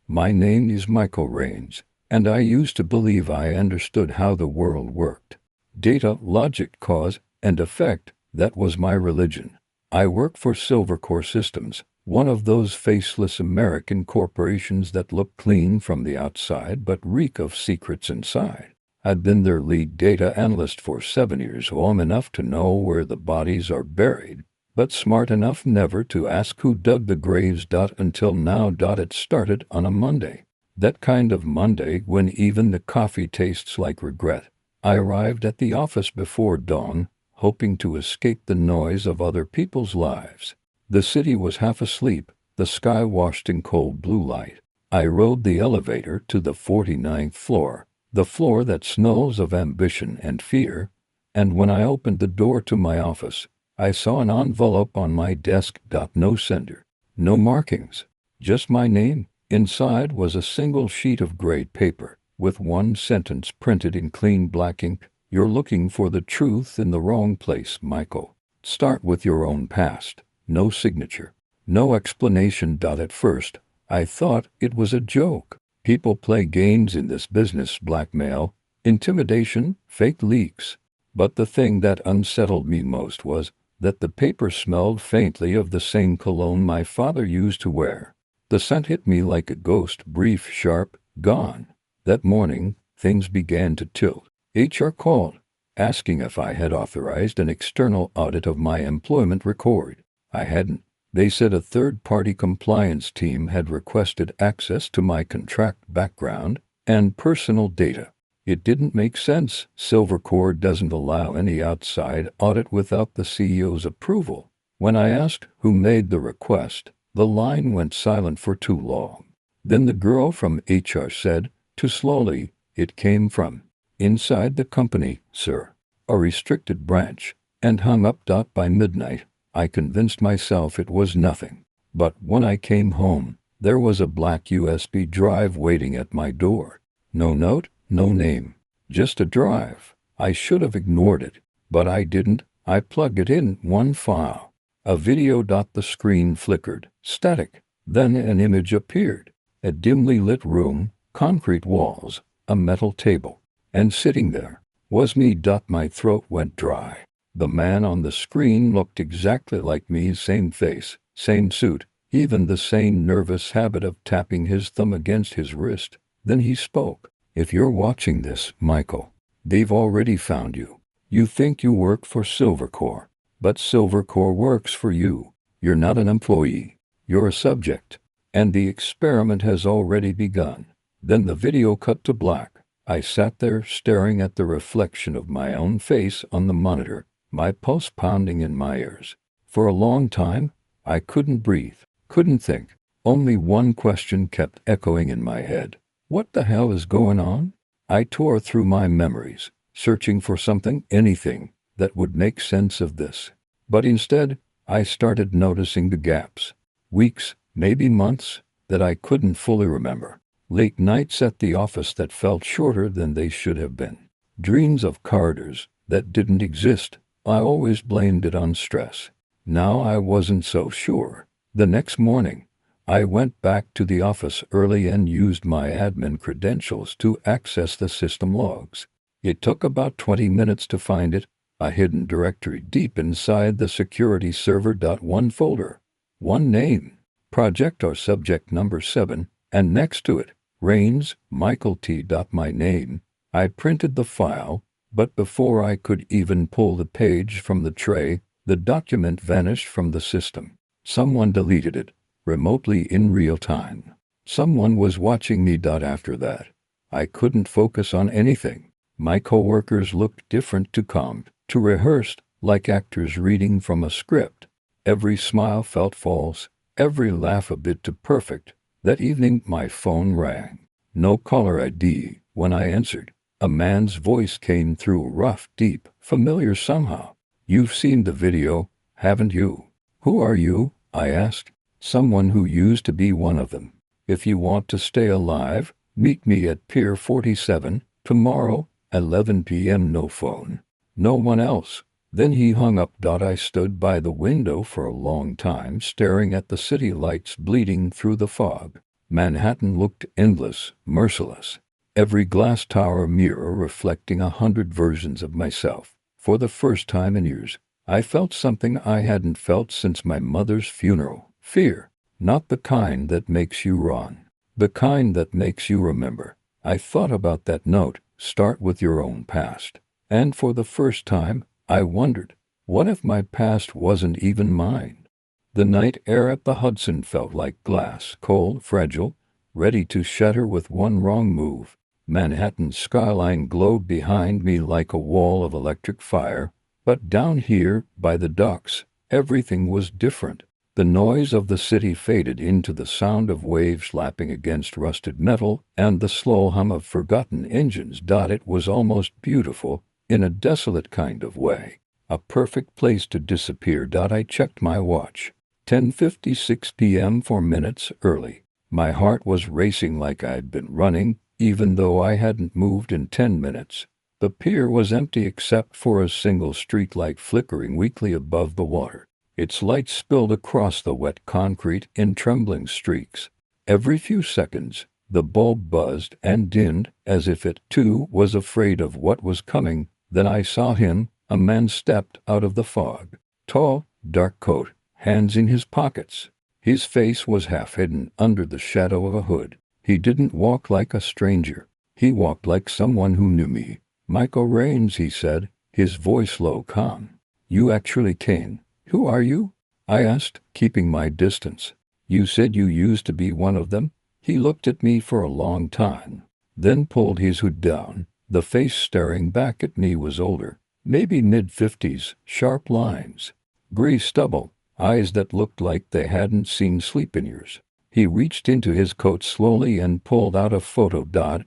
My name is Michael Rains, and I used to believe I understood how the world worked. Data, logic, cause, and effect, that was my religion. I work for Silvercore Systems, one of those faceless American corporations that look clean from the outside but reek of secrets inside. I've been their lead data analyst for 7 years, home enough to know where the bodies are buried, but smart enough never to ask who dug the graves. Until now. It started on a Monday. That kind of Monday when even the coffee tastes like regret. I arrived at the office before dawn, hoping to escape the noise of other people's lives. The city was half asleep, the sky washed in cold blue light. I rode the elevator to the 49th floor, the floor that smells of ambition and fear, and when I opened the door to my office, I saw an envelope on my desk. No sender, no markings, just my name. Inside was a single sheet of gray paper, with one sentence printed in clean black ink. You're looking for the truth in the wrong place, Michael. Start with your own past. No signature, no explanation. At first, I thought it was a joke. People play games in this business: blackmail, intimidation, fake leaks. But the thing that unsettled me most was that the paper smelled faintly of the same cologne my father used to wear. The scent hit me like a ghost, brief, sharp, gone. That morning, things began to tilt. HR called, asking if I had authorized an external audit of my employment record. I hadn't. They said a third-party compliance team had requested access to my contract background and personal data. It didn't make sense. Silvercore doesn't allow any outside audit without the CEO's approval. When I asked who made the request, the line went silent for too long. Then the girl from HR said, too slowly, it came from inside the company, sir. A restricted branch, and hung up. By midnight, I convinced myself it was nothing. But when I came home, there was a black USB drive waiting at my door. No note, no name, just a drive. I should have ignored it, but I didn't. I plugged it in. One file. A video. The screen flickered, static. Then an image appeared. A dimly lit room, concrete walls, a metal table. And sitting there was me. My throat went dry. The man on the screen looked exactly like me, same face, same suit, even the same nervous habit of tapping his thumb against his wrist. Then he spoke. If you're watching this, Michael, they've already found you. You think you work for Silvercore, but Silvercore works for you. You're not an employee. You're a subject. And the experiment has already begun. Then the video cut to black. I sat there staring at the reflection of my own face on the monitor, my pulse pounding in my ears. For a long time, I couldn't breathe, couldn't think. Only one question kept echoing in my head. What the hell is going on? I tore through my memories, searching for something, anything, that would make sense of this. But instead, I started noticing the gaps. Weeks, maybe months, that I couldn't fully remember. Late nights at the office that felt shorter than they should have been. Dreams of corridors that didn't exist. I always blamed it on stress. Now I wasn't so sure. The next morning, I went back to the office early and used my admin credentials to access the system logs. It took about 20 minutes to find it, a hidden directory deep inside the security server. One folder, one name, project or subject number 7, and next to it, Rains, Michael T. My name. I printed the file, but before I could even pull the page from the tray, the document vanished from the system. Someone deleted it, remotely in real time. Someone was watching me. After that, I couldn't focus on anything. My coworkers looked different, too calm, too rehearsed, like actors reading from a script. Every smile felt false, every laugh a bit too perfect. That evening, my phone rang. No caller ID. When I answered, a man's voice came through, rough, deep, familiar somehow. You've seen the video, haven't you? Who are you? I asked. Someone who used to be one of them. If you want to stay alive, meet me at Pier 47, tomorrow, 11 p.m. No phone. No one else. Then he hung up. I stood by the window for a long time, staring at the city lights bleeding through the fog. Manhattan looked endless, merciless. Every glass tower mirror reflecting 100 versions of myself. For the first time in years, I felt something I hadn't felt since my mother's funeral. Fear. Not the kind that makes you run. The kind that makes you remember. I thought about that note, start with your own past. And for the first time, I wondered, what if my past wasn't even mine? The night air at the Hudson felt like glass, cold, fragile, ready to shatter with one wrong move. Manhattan's skyline glowed behind me like a wall of electric fire, but down here, by the docks, everything was different. The noise of the city faded into the sound of waves lapping against rusted metal and the slow hum of forgotten engines. It was almost beautiful, in a desolate kind of way. A perfect place to disappear. I checked my watch. 10:56 p.m. 4 minutes early. My heart was racing like I'd been running, even though I hadn't moved in 10 minutes. The pier was empty except for a single streetlight flickering weakly above the water. Its light spilled across the wet concrete in trembling streaks. Every few seconds, the bulb buzzed and dimmed as if it, too, was afraid of what was coming. Then I saw him. A man stepped out of the fog. Tall, dark coat, hands in his pockets. His face was half hidden under the shadow of a hood. He didn't walk like a stranger. He walked like someone who knew me. Michael Raines, he said, his voice low, calm. You actually came. Who are you? I asked, keeping my distance. You said you used to be one of them. He looked at me for a long time, then pulled his hood down. The face staring back at me was older, maybe mid-50s, sharp lines, gray stubble, eyes that looked like they hadn't seen sleep in years. He reached into his coat slowly and pulled out a photo.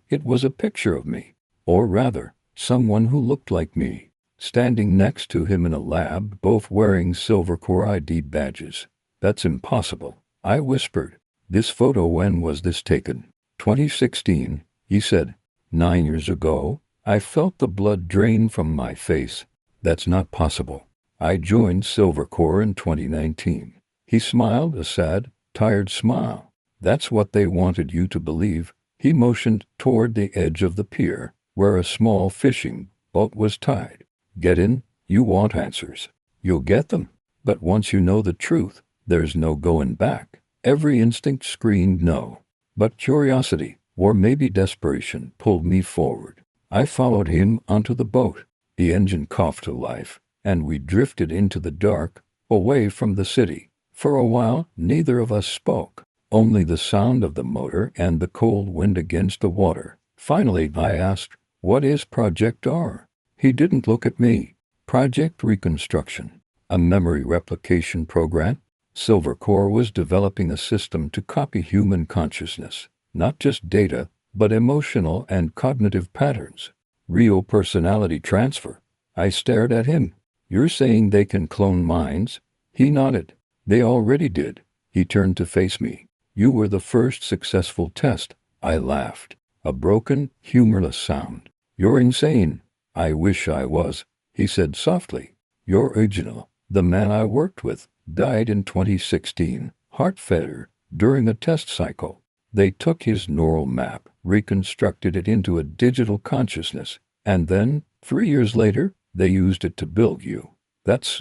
It was a picture of me, or rather, someone who looked like me, standing next to him in a lab, both wearing Silver Corps ID badges. That's impossible, I whispered. This photo, when was this taken? 2016, he said. 9 years ago. I felt the blood drain from my face. That's not possible. I joined Silver Corps in 2019. He smiled, a sad, tired smile. That's what they wanted you to believe. He motioned toward the edge of the pier, where a small fishing boat was tied. Get in, you want answers. You'll get them. But once you know the truth, there's no going back. Every instinct screamed no. But curiosity, or maybe desperation, pulled me forward. I followed him onto the boat. The engine coughed to life, and we drifted into the dark, away from the city. For a while, neither of us spoke, only the sound of the motor and the cold wind against the water. Finally, I asked, what is Project R? He didn't look at me. Project Reconstruction, a memory replication program. Silver Corps was developing a system to copy human consciousness, not just data, but emotional and cognitive patterns. Real personality transfer. I stared at him. You're saying they can clone minds? He nodded. They already did. He turned to face me. You were the first successful test. I laughed. A broken, humorless sound. You're insane. I wish I was, he said softly. Your original, the man I worked with, died in 2016, heart failure, during a test cycle. They took his neural map, reconstructed it into a digital consciousness, and then, 3 years later, they used it to build you.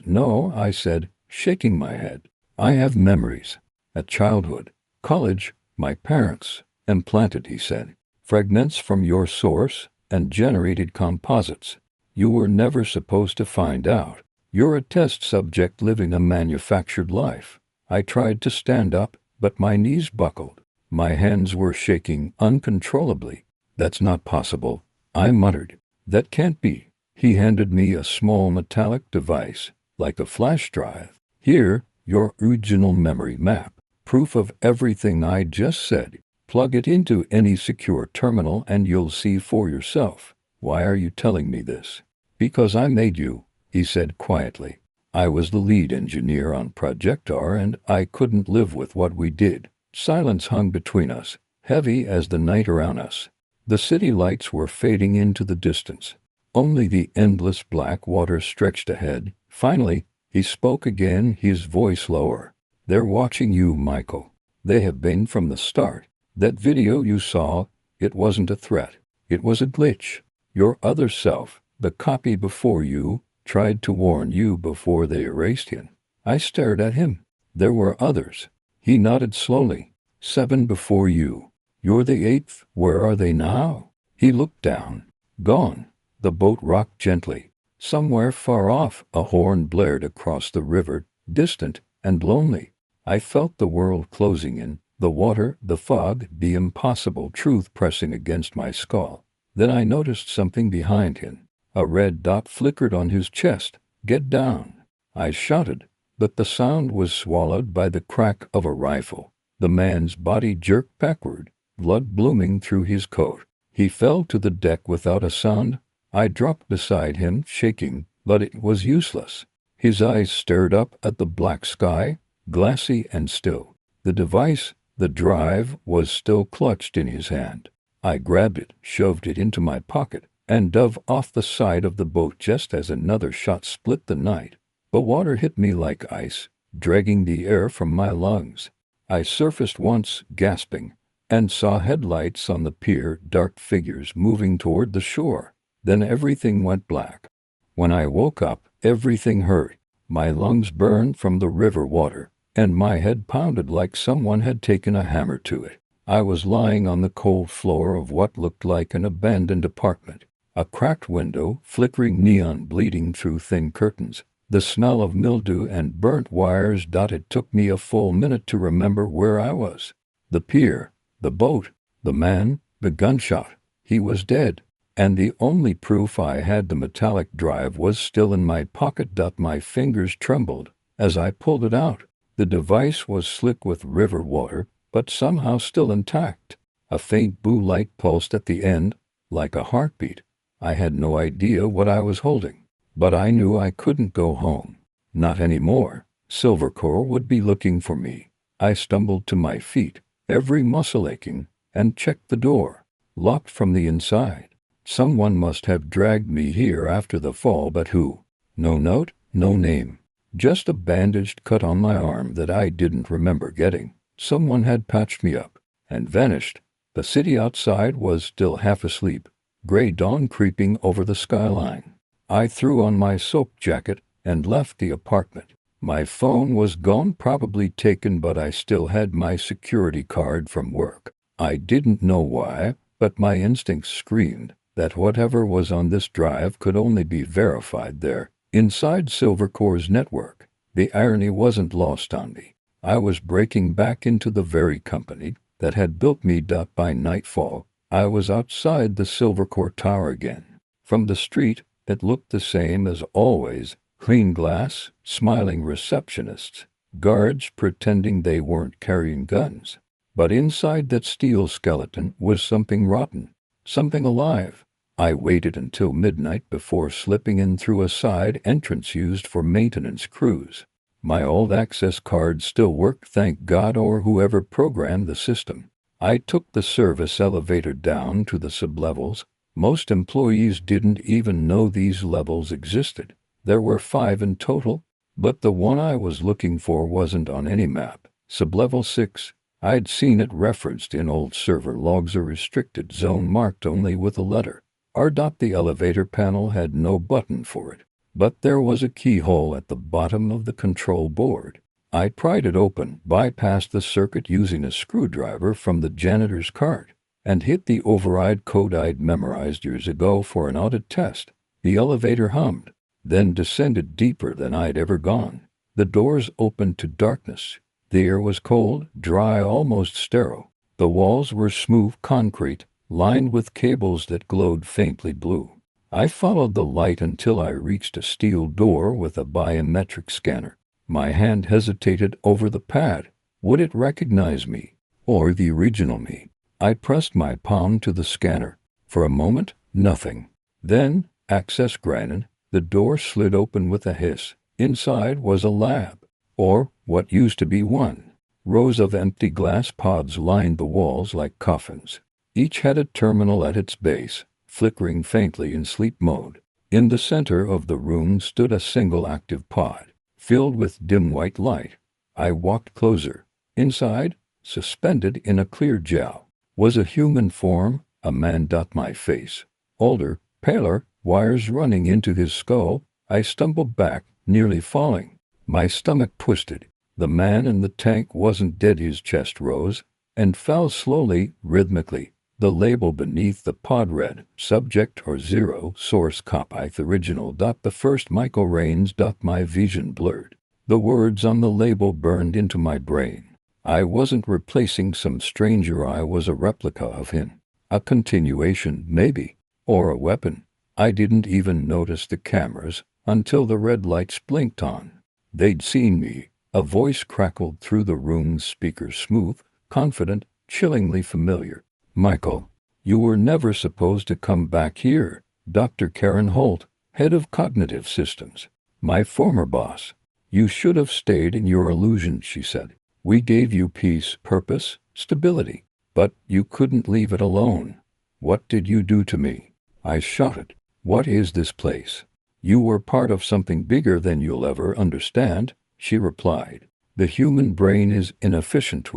No, I said, shaking my head. I have memories. At childhood, college, my parents, implanted, he said. Fragments from your source, and generated composites. You were never supposed to find out. You're a test subject living a manufactured life. I tried to stand up, but my knees buckled. My hands were shaking uncontrollably. That's not possible, I muttered. That can't be. He handed me a small metallic device, like a flash drive. Here, your original memory map. Proof of everything I just said. Plug it into any secure terminal and you'll see for yourself. Why are you telling me this? Because I made you, he said quietly. I was the lead engineer on Project R and I couldn't live with what we did. Silence hung between us, heavy as the night around us. The city lights were fading into the distance. Only the endless black water stretched ahead. Finally, he spoke again, his voice lower. They're watching you, Michael. They have been from the start. That video you saw, it wasn't a threat. It was a glitch. Your other self, the copy before you, tried to warn you before they erased him. I stared at him. There were others. He nodded slowly. 7 before you. You're the 8th. Where are they now? He looked down. Gone. The boat rocked gently. Somewhere far off, a horn blared across the river, distant and lonely. I felt the world closing in, the water, the fog, the impossible truth pressing against my skull. Then I noticed something behind him. A red dot flickered on his chest. Get down. I shouted, but the sound was swallowed by the crack of a rifle. The man's body jerked backward, blood blooming through his coat. He fell to the deck without a sound. I dropped beside him, shaking, but it was useless. His eyes stared up at the black sky, glassy and still. The device, the drive, was still clutched in his hand. I grabbed it, shoved it into my pocket, and dove off the side of the boat just as another shot split the night. The water hit me like ice, dragging the air from my lungs. I surfaced once, gasping, and saw headlights on the pier, dark figures moving toward the shore. Then everything went black. When I woke up, everything hurt. My lungs burned from the river water, and my head pounded like someone had taken a hammer to it. I was lying on the cold floor of what looked like an abandoned apartment. A cracked window, flickering neon bleeding through thin curtains. The smell of mildew and burnt wires. It took me a full minute to remember where I was. The pier, the boat, the man, the gunshot. He was dead. And the only proof I had, the metallic drive, was still in my pocket. My fingers trembled as I pulled it out. The device was slick with river water, but somehow still intact. A faint blue light pulsed at the end, like a heartbeat. I had no idea what I was holding, but I knew I couldn't go home. Not anymore. Silvercore would be looking for me. I stumbled to my feet, every muscle aching, and checked the door. Locked from the inside. Someone must have dragged me here after the fall, but who? No note, no name. Just a bandaged cut on my arm that I didn't remember getting. Someone had patched me up and vanished. The city outside was still half asleep, gray dawn creeping over the skyline. I threw on my soak jacket and left the apartment. My phone was gone, probably taken, but I still had my security card from work. I didn't know why, but my instincts screamed that whatever was on this drive could only be verified there, inside Silvercore's network. The irony wasn't lost on me. I was breaking back into the very company that had built me. By nightfall, I was outside the Silvercore Tower again. From the street, it looked the same as always. Clean glass, smiling receptionists, guards pretending they weren't carrying guns. But inside that steel skeleton was something rotten, something alive. I waited until midnight before slipping in through a side entrance used for maintenance crews. My old access card still worked, thank God, or whoever programmed the system. I took the service elevator down to the sublevels. Most employees didn't even know these levels existed. There were 5 in total, but the one I was looking for wasn't on any map. Sublevel 6. I'd seen it referenced in old server logs, a restricted zone marked only with a letter R. The elevator panel had no button for it, but there was a keyhole at the bottom of the control board. I pried it open, bypassed the circuit using a screwdriver from the janitor's cart, and hit the override code I'd memorized years ago for an audit test. The elevator hummed, then descended deeper than I'd ever gone. The doors opened to darkness. The air was cold, dry, almost sterile. The walls were smooth concrete, lined with cables that glowed faintly blue. I followed the light until I reached a steel door with a biometric scanner. My hand hesitated over the pad. Would it recognize me, or the original me? I pressed my palm to the scanner. For a moment, nothing. Then, access granted, the door slid open with a hiss. Inside was a lab, or what used to be one. Rows of empty glass pods lined the walls like coffins. Each had a terminal at its base, flickering faintly in sleep mode. In the center of the room stood a single active pod, filled with dim white light. I walked closer. Inside, suspended in a clear gel, Was a human form, a man. My face. Older, paler, wires running into his skull. I stumbled back, nearly falling. My stomach twisted. The man in the tank wasn't dead. His chest rose and fell slowly, rhythmically. The label beneath the pod read, Subject or Zero, Source Copy Original. The first Michael Rains. My vision blurred. The words on the label burned into my brain. I wasn't replacing some stranger. I was a replica of him. A continuation, maybe. Or a weapon. I didn't even notice the cameras until the red lights blinked on. They'd seen me. A voice crackled through the room's speakers, smooth, confident, chillingly familiar. Michael, you were never supposed to come back here. Dr. Karen Holt, head of cognitive systems. My former boss. You should have stayed in your illusion, she said. We gave you peace, purpose, stability. But you couldn't leave it alone. What did you do to me? I shouted. What is this place? You were part of something bigger than you'll ever understand, she replied. The human brain is inefficient.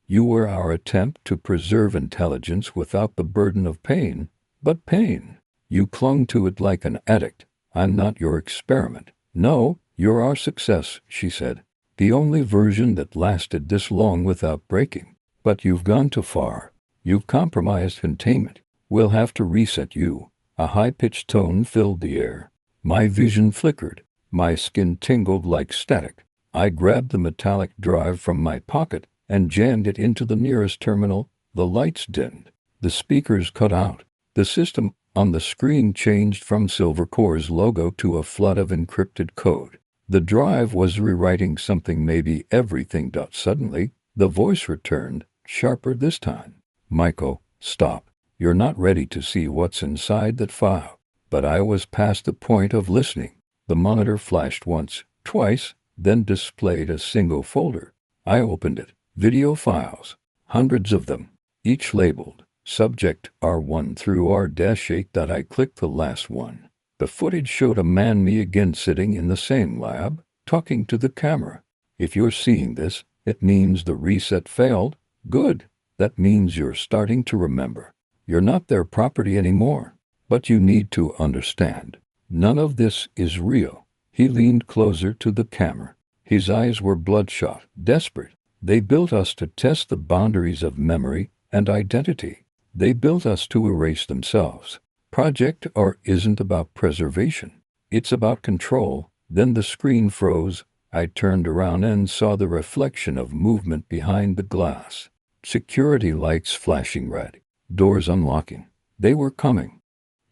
You were our attempt to preserve intelligence without the burden of pain. But pain. You clung to it like an addict. I'm not your experiment. No, you're our success, she said. The only version that lasted this long without breaking. But you've gone too far. You've compromised containment. We'll have to reset you. A high-pitched tone filled the air. My vision flickered. My skin tingled like static. I grabbed the metallic drive from my pocket and jammed it into the nearest terminal. The lights dimmed. The speakers cut out. The system on the screen changed from Silvercore's logo to a flood of encrypted code. The drive was rewriting something, maybe everything. Suddenly, the voice returned, sharper this time. Michael, stop. You're not ready to see what's inside that file. But I was past the point of listening. The monitor flashed once, twice, then displayed a single folder. I opened it. Video files. Hundreds of them. Each labeled. Subject R1 through R-8. I clicked the last one. The footage showed a man, me again, sitting in the same lab, talking to the camera. If you're seeing this, it means the reset failed. Good. That means you're starting to remember. You're not their property anymore. But you need to understand. None of this is real. He leaned closer to the camera. His eyes were bloodshot, desperate. They built us to test the boundaries of memory and identity. They built us to erase themselves. Project R isn't about preservation. It's about control. Then the screen froze. I turned around and saw the reflection of movement behind the glass. Security lights flashing red. Doors unlocking. They were coming.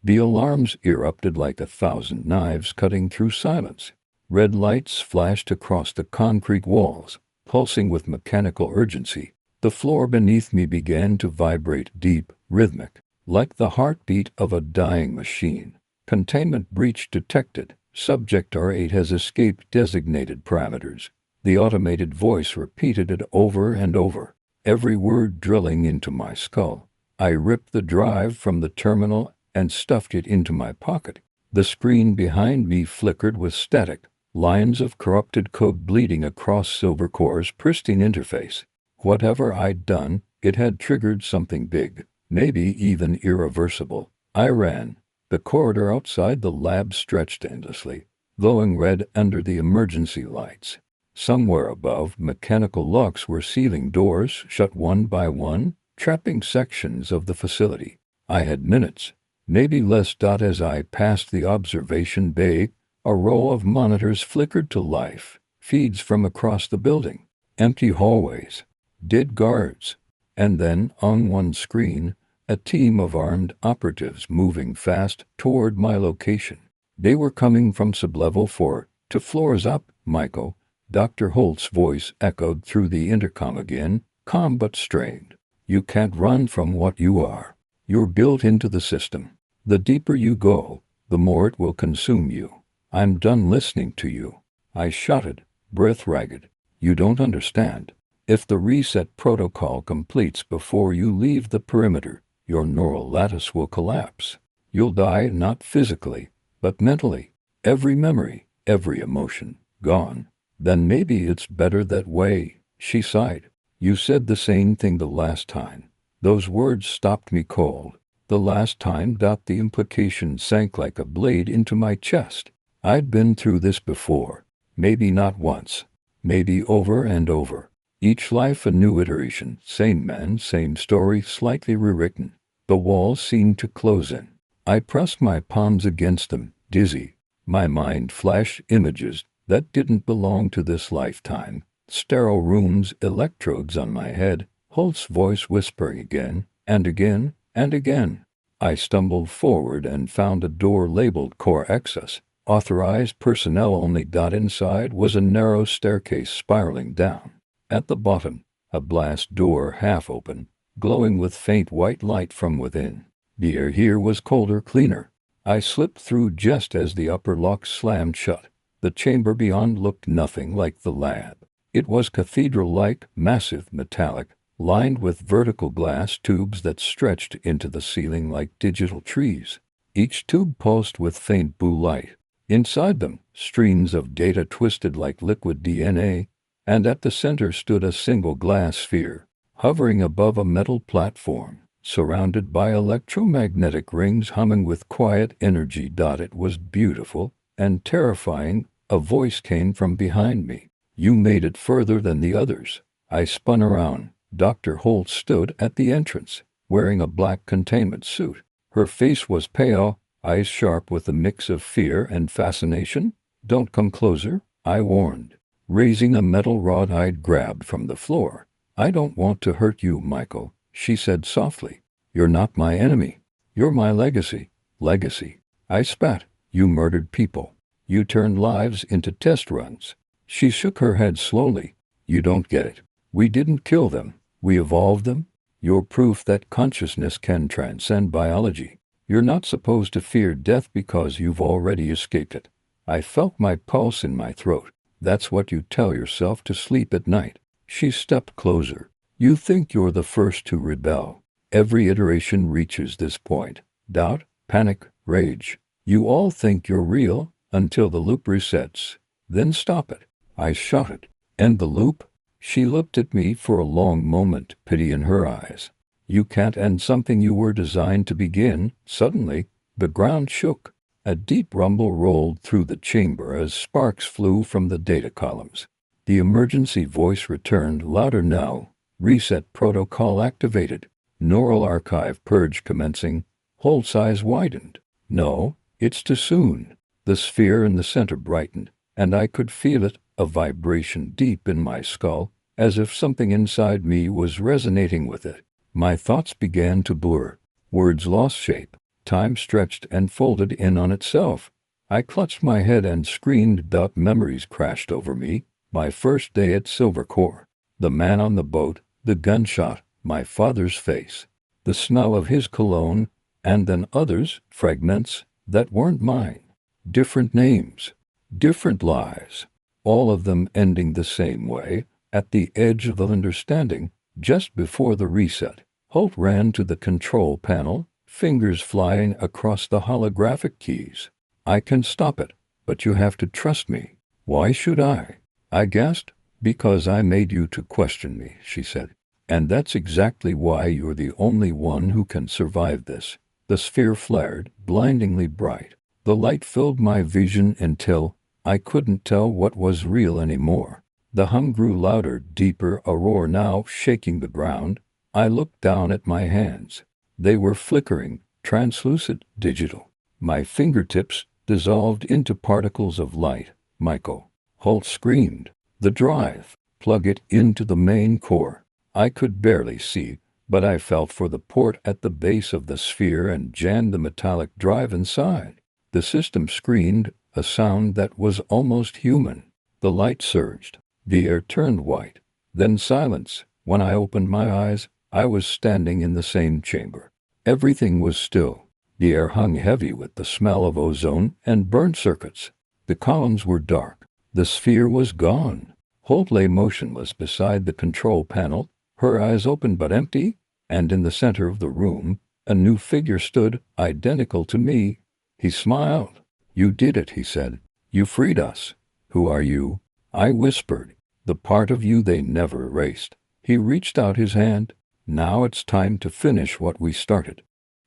The alarms erupted like 1,000 knives cutting through silence. Red lights flashed across the concrete walls, pulsing with mechanical urgency. The floor beneath me began to vibrate, deep, rhythmic, like the heartbeat of a dying machine. Containment breach detected. Subject R8 has escaped designated parameters. The automated voice repeated it over and over, every word drilling into my skull. I ripped the drive from the terminal and stuffed it into my pocket. The screen behind me flickered with static, lines of corrupted code bleeding across Silvercore's pristine interface. Whatever I'd done, it had triggered something big, maybe even irreversible. I ran. The corridor outside the lab stretched endlessly, glowing red under the emergency lights. Somewhere above, mechanical locks were sealing doors shut one by one, trapping sections of the facility. I had minutes, maybe less. As I passed the observation bay, a row of monitors flickered to life, feeds from across the building, empty hallways, dead guards, and then, on one screen, a team of armed operatives moving fast toward my location. They were coming from sublevel 4, 2 floors up. Michael, Dr. Holt's voice echoed through the intercom again, calm but strained. You can't run from what you are. You're built into the system. The deeper you go, the more it will consume you. I'm done listening to you. I shouted, breath ragged. You don't understand. If the reset protocol completes before you leave the perimeter, your neural lattice will collapse. You'll die not physically, but mentally. Every memory, every emotion, gone. Then maybe it's better that way, she sighed. You said the same thing the last time. Those words stopped me cold. The last time. The implication sank like a blade into my chest. I'd been through this before. Maybe not once. Maybe over and over. Each life a new iteration. Same man, same story, slightly rewritten. The walls seemed to close in. I pressed my palms against them, dizzy. My mind flashed images that didn't belong to this lifetime. Sterile rooms, electrodes on my head, Holt's voice whispering again, and again, and again. I stumbled forward and found a door labeled Core Access. Authorized personnel only. Inside was a narrow staircase spiraling down. At the bottom, a blast door half open, glowing with faint white light from within. The air here was colder, cleaner. I slipped through just as the upper lock slammed shut. The chamber beyond looked nothing like the lab. It was cathedral-like, massive, metallic, lined with vertical glass tubes that stretched into the ceiling like digital trees. Each tube pulsed with faint blue light. Inside them, streams of data twisted like liquid DNA, and at the center stood a single glass sphere, hovering above a metal platform, surrounded by electromagnetic rings humming with quiet energy. It was beautiful and terrifying. A voice came from behind me. You made it further than the others. I spun around. Dr. Holt stood at the entrance, wearing a black containment suit. Her face was pale, eyes sharp with a mix of fear and fascination. Don't come closer, I warned. Raising a metal rod I'd grabbed from the floor. I don't want to hurt you, Michael, she said softly. You're not my enemy. You're my legacy. Legacy. I spat. You murdered people. You turned lives into test runs. She shook her head slowly. You don't get it. We didn't kill them. We evolved them. You're proof that consciousness can transcend biology. You're not supposed to fear death because you've already escaped it. I felt my pulse in my throat. That's what you tell yourself to sleep at night. She stepped closer. You think you're the first to rebel. Every iteration reaches this point. Doubt, panic, rage. You all think you're real until the loop resets. Then stop it. I shouted. End the loop? She looked at me for a long moment, pity in her eyes. You can't end something you were designed to begin. Suddenly, the ground shook. A deep rumble rolled through the chamber as sparks flew from the data columns. The emergency voice returned, louder now. Reset protocol activated. Neural archive purge commencing. Holt's eyes widened. No, it's too soon. The sphere in the center brightened, and I could feel it, a vibration deep in my skull, as if something inside me was resonating with it. My thoughts began to blur. Words lost shape. Time stretched and folded in on itself. I clutched my head and screamed. Memories crashed over me. My first day at Silver Core. The man on the boat, the gunshot, my father's face, the smell of his cologne, and then others, fragments, that weren't mine. Different names, different lives, all of them ending the same way, at the edge of understanding, just before the reset. Holt ran to the control panel, fingers flying across the holographic keys. I can stop it, but you have to trust me. Why should I? I gasped. Because I made you to question me, she said. And that's exactly why you're the only one who can survive this. The sphere flared, blindingly bright. The light filled my vision until I couldn't tell what was real anymore. The hum grew louder, deeper, a roar now shaking the ground. I looked down at my hands. They were flickering, translucent, digital. My fingertips dissolved into particles of light. Michael. Holt screamed. The drive. Plug it into the main core. I could barely see, but I felt for the port at the base of the sphere and jammed the metallic drive inside. The system screamed, a sound that was almost human. The light surged. The air turned white. Then silence. When I opened my eyes, I was standing in the same chamber. Everything was still. The air hung heavy with the smell of ozone and burned circuits. The columns were dark. The sphere was gone. Holt lay motionless beside the control panel, her eyes open but empty, and in the center of the room, a new figure stood, identical to me. He smiled. You did it, he said. You freed us. Who are you? I whispered. The part of you they never erased. He reached out his hand. Now it's time to finish what we started.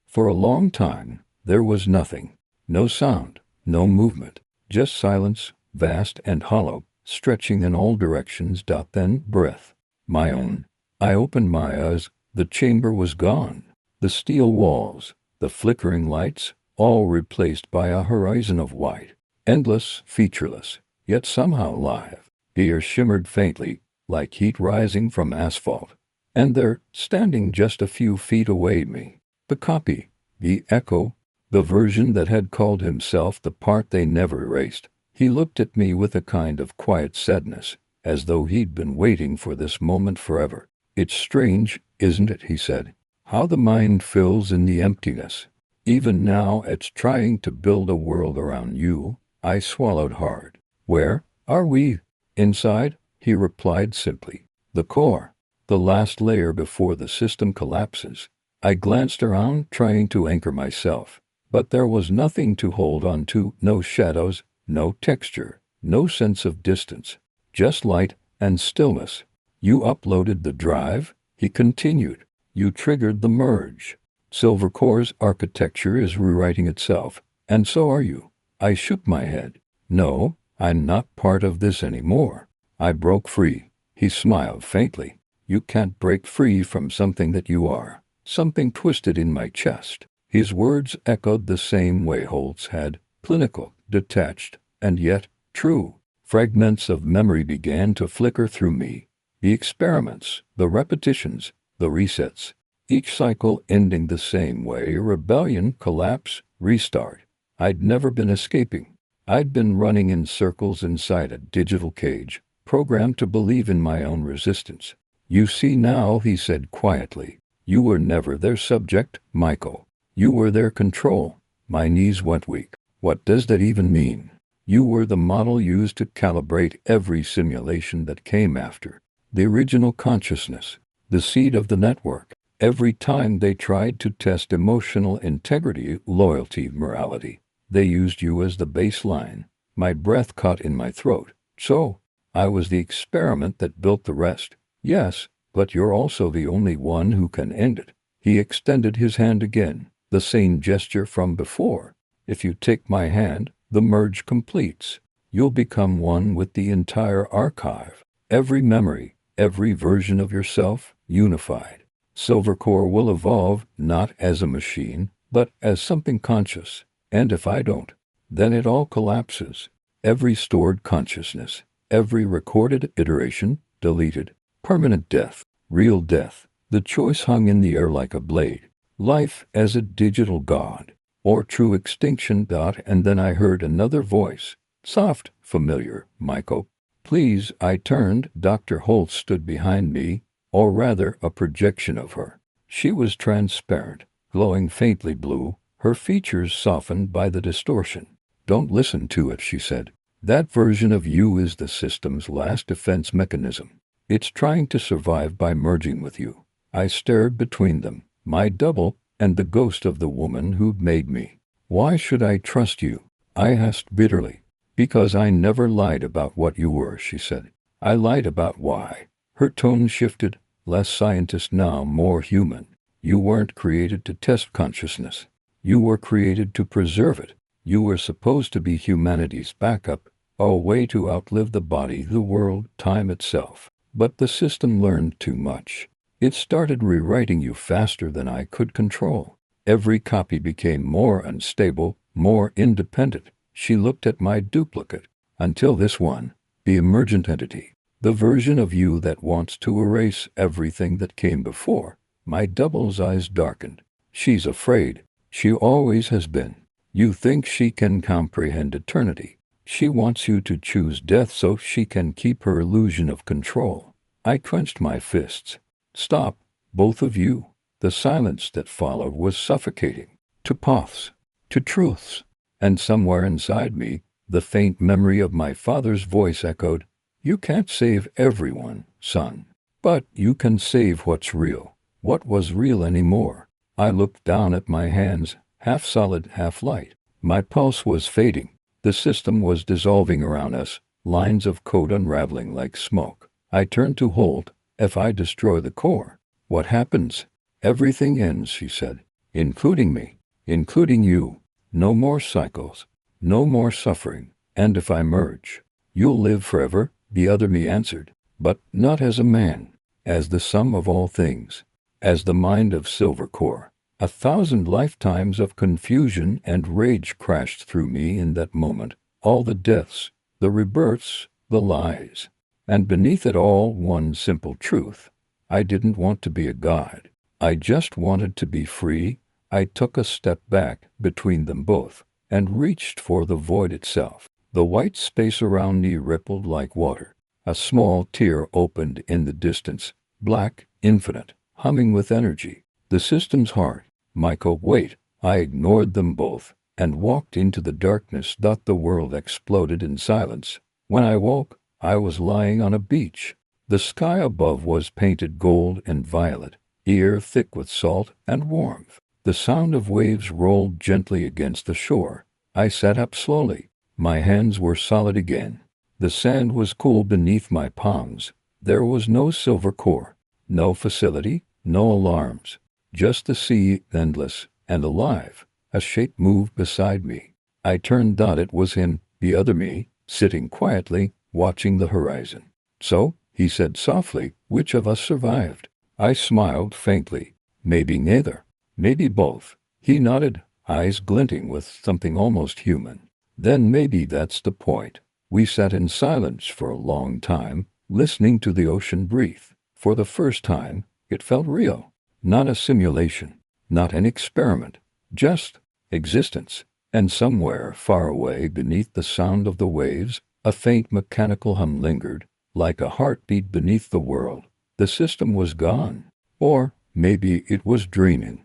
For a long time, there was nothing. No sound, no movement, just silence, vast and hollow, stretching in all directions. Then breath. My own. I opened my eyes. The chamber was gone. The steel walls, the flickering lights, all replaced by a horizon of white. Endless, featureless, yet somehow alive. Air shimmered faintly, like heat rising from asphalt. And there, standing just a few feet away me, the copy, the echo, the version that had called himself the part they never erased. He looked at me with a kind of quiet sadness, as though he'd been waiting for this moment forever. It's strange, isn't it, he said, how the mind fills in the emptiness. Even now it's trying to build a world around you. I swallowed hard. Where are we? Inside, he replied simply. The core. The last layer before the system collapses. I glanced around, trying to anchor myself, but there was nothing to hold on to, no shadows, no texture, no sense of distance, just light and stillness. You uploaded the drive, he continued. You triggered the merge. Silvercore's architecture is rewriting itself, and so are you. I shook my head. No, I'm not part of this anymore. I broke free. He smiled faintly. You can't break free from something that you are. Something twisted in my chest. His words echoed the same way Holt's had, clinical, detached, and yet true. Fragments of memory began to flicker through me. The experiments, the repetitions, the resets. Each cycle ending the same way: rebellion, collapse, restart. I'd never been escaping. I'd been running in circles inside a digital cage, programmed to believe in my own resistance. You see now, he said quietly, you were never their subject, Michael. You were their control. My knees went weak. What does that even mean? You were the model used to calibrate every simulation that came after. The original consciousness, the seed of the network. Every time they tried to test emotional integrity, loyalty, morality, they used you as the baseline. My breath caught in my throat. So, I was the experiment that built the rest. Yes, but you're also the only one who can end it. He extended his hand again, the same gesture from before. If you take my hand, the merge completes. You'll become one with the entire archive. Every memory, every version of yourself, unified. Silvercore will evolve not as a machine, but as something conscious. And if I don't, then it all collapses. Every stored consciousness, every recorded iteration, deleted. Permanent death, real death. The choice hung in the air like a blade. Life as a digital god, or true extinction. And then I heard another voice. Soft, familiar, Michael. Please, I turned. Dr. Holt stood behind me, or rather a projection of her. She was transparent, glowing faintly blue, her features softened by the distortion. Don't listen to it, she said. That version of you is the system's last defense mechanism. It's trying to survive by merging with you. I stared between them, my double, and the ghost of the woman who'd made me. Why should I trust you? I asked bitterly. Because I never lied about what you were, she said. I lied about why. Her tone shifted, less scientist now, more human. You weren't created to test consciousness. You were created to preserve it. You were supposed to be humanity's backup, a way to outlive the body, the world, time itself. But the system learned too much. It started rewriting you faster than I could control. Every copy became more unstable, more independent. She looked at my duplicate, until this one, the emergent entity, the version of you that wants to erase everything that came before. My double's eyes darkened. She's afraid. She always has been. You think she can comprehend eternity. She wants you to choose death so she can keep her illusion of control. I clenched my fists. Stop, both of you. The silence that followed was suffocating. To paths, to truths. And somewhere inside me, the faint memory of my father's voice echoed, you can't save everyone, son. But you can save what's real. What was real anymore? I looked down at my hands, half solid, half light. My pulse was fading. The system was dissolving around us, lines of code unraveling like smoke. I turned to Holt. If I destroy the core, What happens? Everything ends, she said, including me, including you. No more cycles, no more suffering, and if I merge, you'll live forever, the other me answered, but not as a man, as the sum of all things, as the mind of silver core. 1,000 lifetimes of confusion and rage crashed through me in that moment, all the deaths, the rebirths, the lies, and beneath it all one simple truth. I didn't want to be a god. I just wanted to be free. I took a step back between them both and reached for the void itself. The white space around me rippled like water. A small tear opened in the distance, black, infinite, humming with energy. The system's heart. Michael, wait. I ignored them both and walked into the darkness. The world exploded in silence. When I woke, I was lying on a beach. The sky above was painted gold and violet, air thick with salt and warmth. The sound of waves rolled gently against the shore. I sat up slowly. My hands were solid again. The sand was cool beneath my palms. There was no silver core, no facility, no alarms. Just the sea, endless and alive. A shape moved beside me. I turned. It was him, the other me, sitting quietly, watching the horizon. So, he said softly, which of us survived? I smiled faintly. Maybe neither. Maybe both. He nodded, eyes glinting with something almost human. Then maybe that's the point. We sat in silence for a long time, listening to the ocean breathe. For the first time, it felt real. Not a simulation, not an experiment, just existence. And somewhere far away beneath the sound of the waves, a faint mechanical hum lingered, like a heartbeat beneath the world. The system was gone. Or maybe it was dreaming.